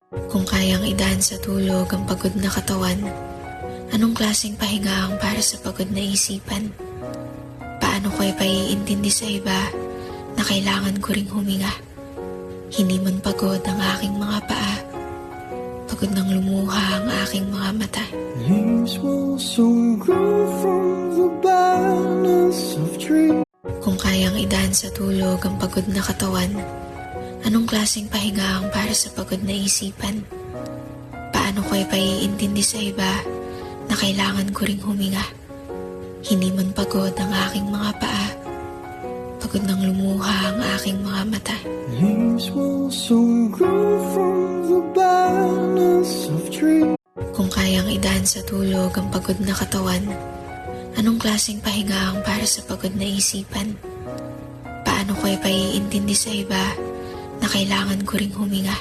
Kung kayang idaan sa tulog ang pagod na katawan, anong klaseng pahinga ang para sa pagod na isipan? Paano ko ipaiintindi sa iba na kailangan ko ring huminga? Hindi man pagod ang aking mga paa, pagod nang lumuha ang aking mga mata. Leaves will soon grow from the barrenness of trees. Kung kayang idaan sa tulog ang pagod na katawan, anong klaseng pahinga ang para sa pagod na isipan? Paano ko ipaiintindi sa iba na kailangan ko ring huminga? Hindi man pagod ang aking mga paa, pagod nang lumuha ang aking mga mata. Leaves will soon grow from the barrenness of trees. Kung kayang idaan sa tulog ang pagod na katawan, anong klaseng pahinga ang para sa pagod na isipan? Paano ko ipaiintindi sa iba na kailangan ko ring huminga?